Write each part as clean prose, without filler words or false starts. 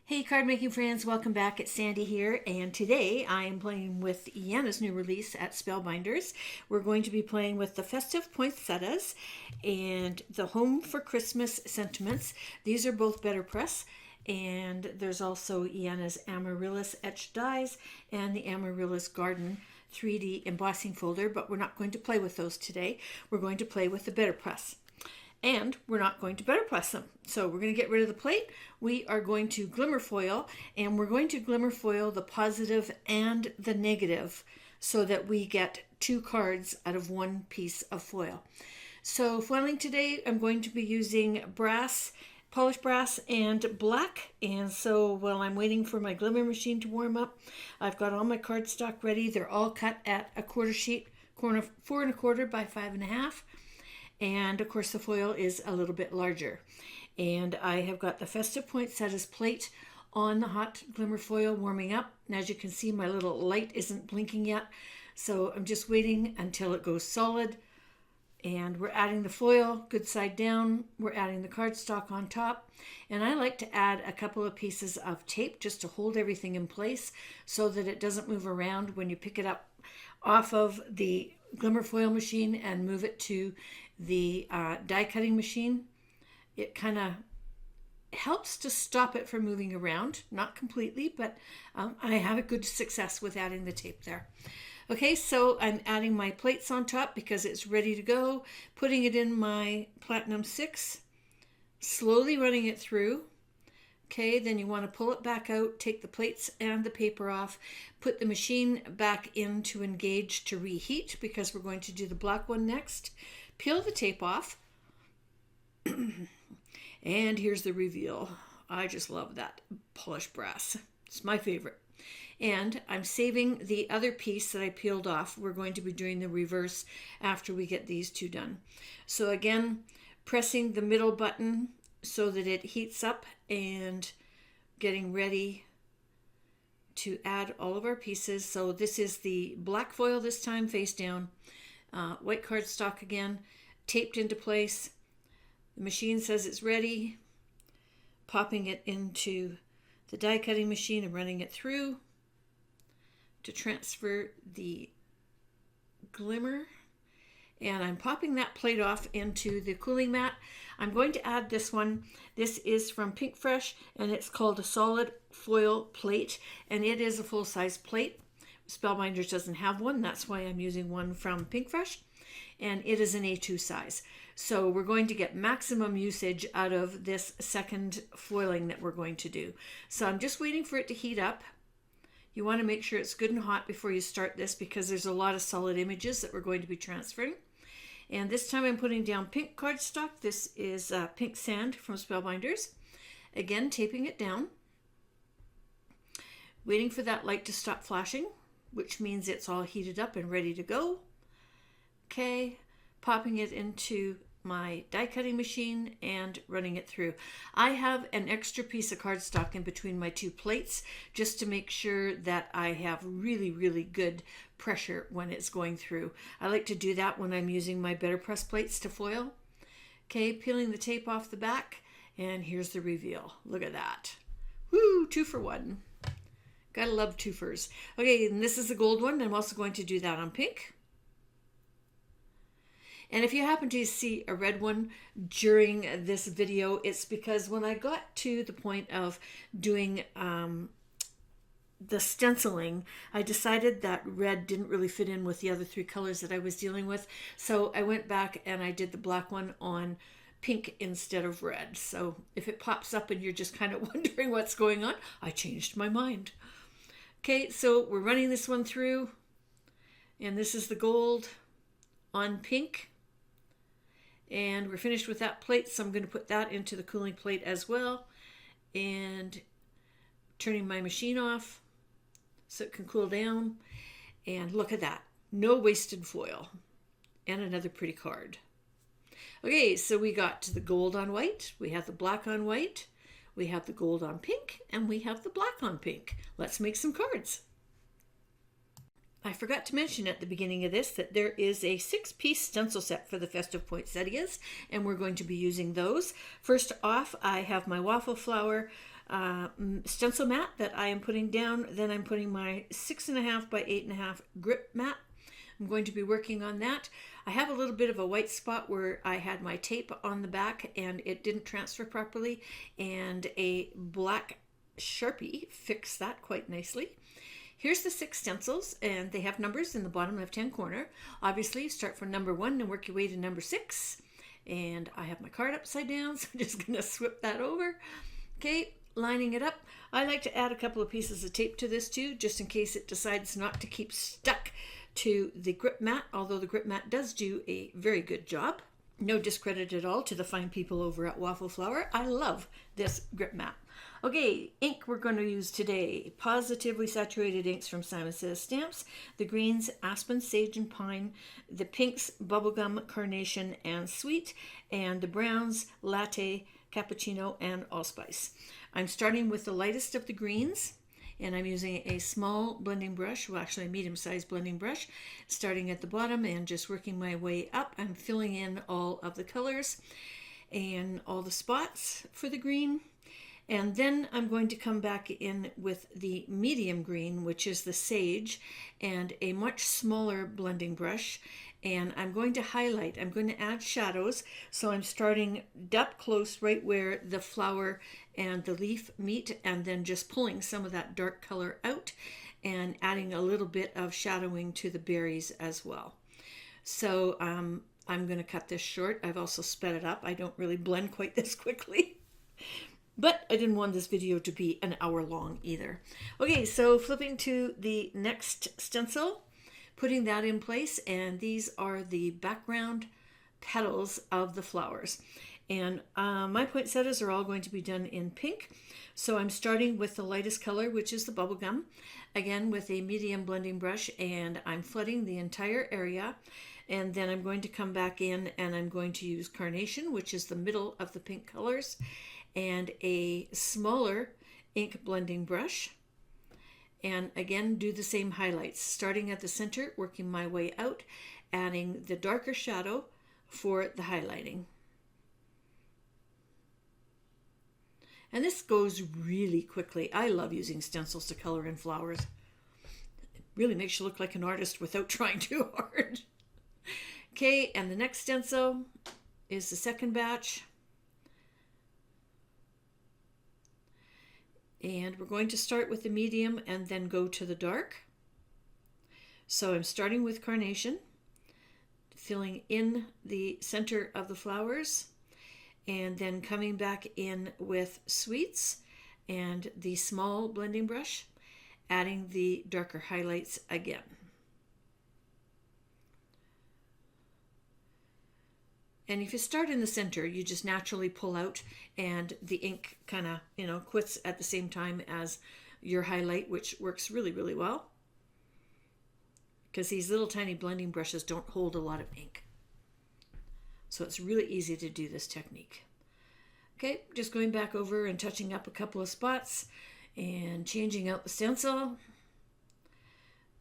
Hey card making friends, welcome back. It's Sandi here, and today I am playing with Yana's new release at Spellbinders. We're going to be playing with the Festive Poinsettias and the Home for Christmas Sentiments. These are both BetterPress, and there's also Yana's Amaryllis Etched dies and the Amaryllis Garden 3D embossing folder, but we're not going to play with those today. We're going to play with the BetterPress. And we're not going to BetterPress them. So we're going to get rid of the plate. We are going to glimmer foil, and we're going to glimmer foil the positive and the negative so that we get two cards out of one piece of foil. So foiling today, I'm going to be using brass, polished brass, and black. And so while I'm waiting for my glimmer machine to warm up, I've got all my cardstock ready. They're all cut at a quarter sheet, 4¼ by 5½. And of course the foil is a little bit larger. And I have got the Festive Poinsettias plate on the hot glimmer foil warming up. And as you can see, my little light isn't blinking yet. So I'm just waiting until it goes solid. And we're adding the foil, good side down. We're adding the cardstock on top. And I like to add a couple of pieces of tape just to hold everything in place so that it doesn't move around when you pick it up off of the glimmer foil machine and move it to the die cutting machine. It kind of helps to stop it from moving around, not completely, but I have a good success with adding the tape there. Okay, so I'm adding my plates on top because it's ready to go, putting it in my Platinum 6, slowly running it through. Okay, then you want to pull it back out, take the plates and the paper off, put the machine back in to engage to reheat because we're going to do the black one next. Peel the tape off, and here's the reveal. I just love that polished brass. It's my favorite. And I'm saving the other piece that I peeled off. We're going to be doing the reverse after we get these two done. So again, pressing the middle button so that it heats up and getting ready to add all of our pieces. So this is the black foil this time, face down. White cardstock again, taped into place. The machine says it's ready. Popping it into the die cutting machine and running it through to transfer the glimmer. And I'm popping that plate off into the cooling mat. I'm going to add this one. This is from Pink Fresh, and it's called a solid foil plate, and it is a full-size plate. Spellbinders doesn't have one. That's why I'm using one from Pink Fresh, and it is an A2 size. So we're going to get maximum usage out of this second foiling that we're going to do. So I'm just waiting for it to heat up. You want to make sure it's good and hot before you start this because there's a lot of solid images that we're going to be transferring. And this time I'm putting down pink cardstock. This is Pink Sand from Spellbinders. Again, taping it down. Waiting for that light to stop flashing, which means it's all heated up and ready to go. Okay, popping it into my die cutting machine and running it through. I have an extra piece of cardstock in between my two plates just to make sure that I have really, really good pressure when it's going through. I like to do that when I'm using my BetterPress plates to foil. Okay, peeling the tape off the back, and here's the reveal. Look at that. Woo, 2 for 1. Gotta love twofers. Okay, and this is the gold one. I'm also going to do that on pink. And if you happen to see a red one during this video, it's because when I got to the point of doing the stenciling, I decided that red didn't really fit in with the other 3 colors that I was dealing with. So I went back and I did the black one on pink instead of red. So if it pops up and you're just kind of wondering what's going on, I changed my mind. Okay, so we're running this one through, and this is the gold on pink. And we're finished with that plate, so I'm going to put that into the cooling plate as well. And turning my machine off so it can cool down. And look at that. No wasted foil. And another pretty card. Okay, so we got to the gold on white. We have the black on white. We have the gold on pink. And we have the black on pink. Let's make some cards. I forgot to mention at the beginning of this that there is a 6-piece stencil set for the Festive Poinsettias, and we're going to be using those. First off, I have my waffle flower stencil mat that I am putting down. Then I'm putting my 6.5 by 8.5 grip mat. I'm going to be working on that. I have a little bit of a white spot where I had my tape on the back and it didn't transfer properly, and a black Sharpie fixed that quite nicely. Here's the 6 stencils, and they have numbers in the bottom left-hand corner. Obviously, you start from number 1 and work your way to number 6. And I have my card upside down, so I'm just going to swip that over. Okay, lining it up. I like to add a couple of pieces of tape to this too, just in case it decides not to keep stuck to the grip mat, although the grip mat does do a very good job. No discredit at all to the fine people over at Waffle Flower. I love this grip mat. Okay, ink we're going to use today. Positively saturated inks from Simon Says Stamps. The greens, Aspen, Sage, and Pine. The pinks, Bubblegum, Carnation, and Sweet. And the browns, Latte, Cappuccino, and Allspice. I'm starting with the lightest of the greens, and I'm using a small blending brush, well actually a medium-sized blending brush, starting at the bottom and just working my way up. I'm filling in all of the colors and all the spots for the green. And then I'm going to come back in with the medium green, which is the Sage, and a much smaller blending brush. And I'm going to highlight, I'm going to add shadows. So I'm starting up close right where the flower and the leaf meet, and then just pulling some of that dark color out and adding a little bit of shadowing to the berries as well. So I'm going to cut this short. I've also sped it up. I don't really blend quite this quickly. But I didn't want this video to be an hour long either. Okay, so flipping to the next stencil, putting that in place, and these are the background petals of the flowers. And my poinsettias are all going to be done in pink. So I'm starting with the lightest color, which is the bubblegum, again with a medium blending brush, and I'm flooding the entire area. And then I'm going to come back in and I'm going to use Carnation, which is the middle of the pink colors, and a smaller ink blending brush, and again do the same highlights, starting at the center, working my way out, adding the darker shadow for the highlighting. And this goes really quickly. I love using stencils to color in flowers. It really makes you look like an artist without trying too hard. Okay, and the next stencil is the second batch. And we're going to start with the medium and then go to the dark. So I'm starting with Carnation, filling in the center of the flowers, and then coming back in with Sweets and the small blending brush, adding the darker highlights again. And if you start in the center, you just naturally pull out and the ink kind of, quits at the same time as your highlight, which works really, really well. Because these little tiny blending brushes don't hold a lot of ink. So it's really easy to do this technique. Okay, just going back over and touching up a couple of spots and changing out the stencil.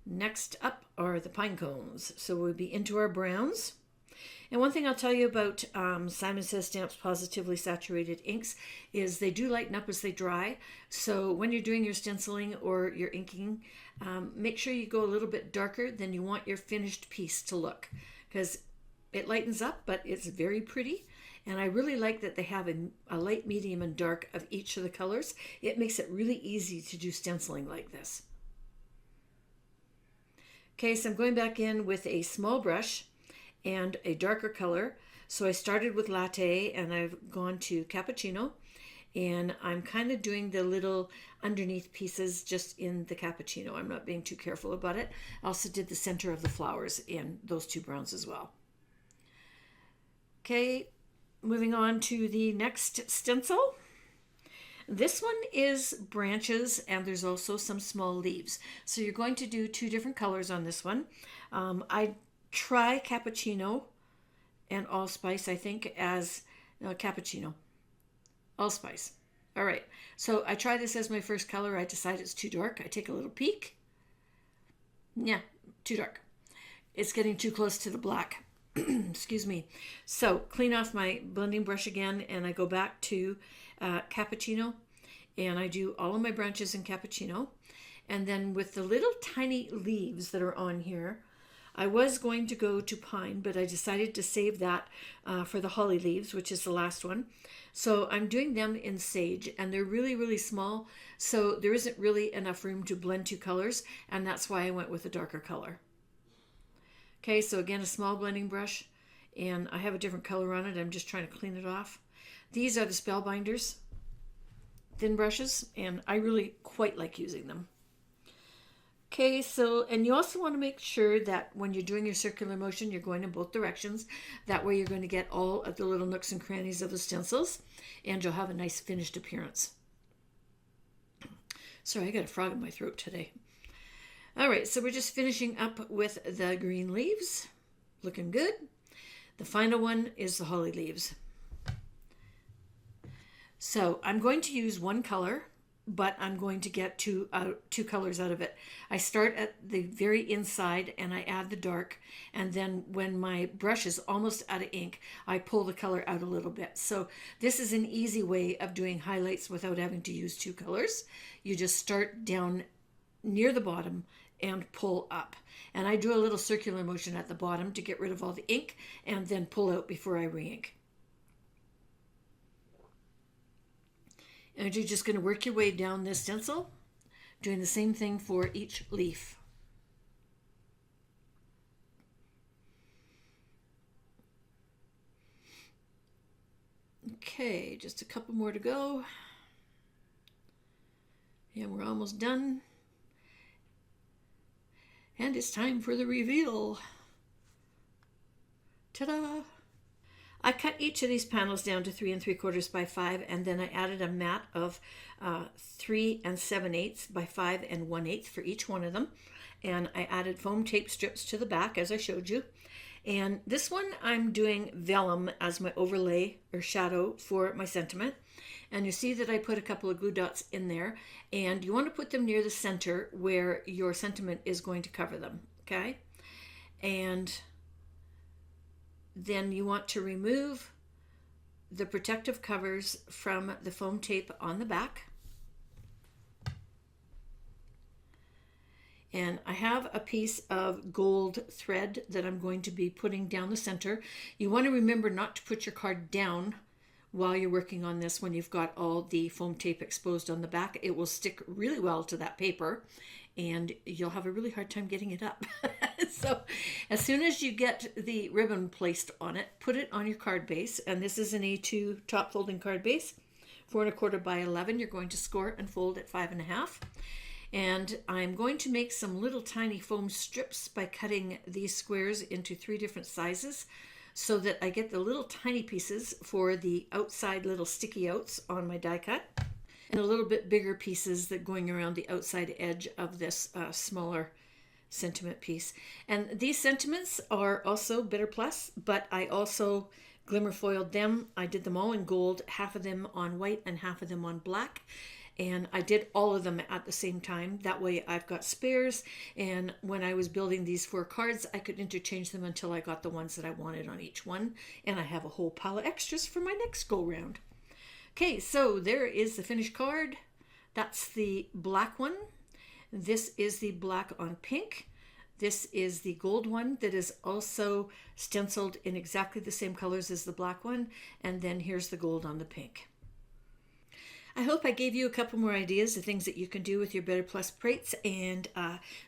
Next up are the pine cones. So we'll be into our browns. And one thing I'll tell you about Simon Says Stamps Positively Saturated inks is they do lighten up as they dry. So when you're doing your stenciling or your inking, make sure you go a little bit darker than you want your finished piece to look, because it lightens up, but it's very pretty. And I really like that they have a light, medium, and dark of each of the colors. It makes it really easy to do stenciling like this. Okay, so I'm going back in with a small brush and a darker color. So I started with Latte and I've gone to Cappuccino, and I'm kind of doing the little underneath pieces just in the Cappuccino. I'm not being too careful about it. I also did the center of the flowers in those two browns as well. Okay, moving on to the next stencil. This one is branches, and there's also some small leaves. So you're going to do two different colors on this one. I try Cappuccino and Allspice, I think, as Cappuccino. Allspice. All right. So I try this as my first color. I decide it's too dark. I take a little peek. Yeah, too dark. It's getting too close to the black. Excuse me. So clean off my blending brush again, and I go back to Cappuccino, And I do all of my branches in cappuccino. And then with the little tiny leaves that are on here, I was going to go to pine, but I decided to save that for the holly leaves, which is the last one. So I'm doing them in sage, and they're really, really small. So there isn't really enough room to blend two colors, and that's why I went with a darker color. Okay, so again, a small blending brush, and I have a different color on it. I'm just trying to clean it off. These are the Spellbinders thin brushes, and I really quite like using them. Okay, so, and you also want to make sure that when you're doing your circular motion, you're going in both directions. That way you're going to get all of the little nooks and crannies of the stencils, and you'll have a nice finished appearance. Sorry, I got a frog in my throat today. All right, so we're just finishing up with the green leaves. Looking good. The final one is the holly leaves. So I'm going to use one color, but I'm going to get two colors out of it. I start at the very inside and I add the dark, and then when my brush is almost out of ink, I pull the color out a little bit. So this is an easy way of doing highlights without having to use two colors. You just start down near the bottom and pull up. And I do a little circular motion at the bottom to get rid of all the ink, and then pull out before I re-ink. And you're just going to work your way down this stencil, doing the same thing for each leaf. Okay, just a couple more to go. And we're almost done. And it's time for the reveal. Ta-da! I cut each of these panels down to 3 3/4 by 5, and then I added a mat of 3 7/8 by 5 1/8 for each one of them. And I added foam tape strips to the back, as I showed you. And this one I'm doing vellum as my overlay or shadow for my sentiment. And you see that I put a couple of glue dots in there, and you want to put them near the center where your sentiment is going to cover them, okay? And then you want to remove the protective covers from the foam tape on the back. And I have a piece of gold thread that I'm going to be putting down the center. You want to remember not to put your card down while you're working on this when you've got all the foam tape exposed on the back. It will stick really well to that paper, and you'll have a really hard time getting it up. So as soon as you get the ribbon placed on it, put it on your card base. And this is an A2 top folding card base, 4 1/4 by 11. You're going to score and fold at 5 1/2. And I'm going to make some little tiny foam strips by cutting these squares into 3 different sizes, so that I get the little tiny pieces for the outside little sticky outs on my die cut, and a little bit bigger pieces that going around the outside edge of this smaller sentiment piece. And these sentiments are also BetterPress, but I also glimmer foiled them. I did them all in gold, half of them on white and half of them on black. And I did all of them at the same time. That way I've got spares. And when I was building these 4 cards, I could interchange them until I got the ones that I wanted on each one. And I have a whole pile of extras for my next go round. Okay, so there is the finished card. That's the black one. This is the black on pink. This is the gold one that is also stenciled in exactly the same colors as the black one. And then here's the gold on the pink. I hope I gave you a couple more ideas of things that you can do with your BetterPress plates and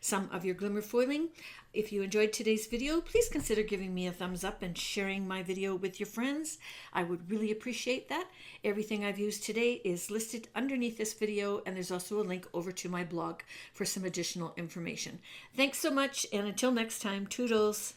some of your glimmer foiling. If you enjoyed today's video, please consider giving me a thumbs up and sharing my video with your friends. I would really appreciate that. Everything I've used today is listed underneath this video, and there's also a link over to my blog for some additional information. Thanks so much, and until next time, toodles!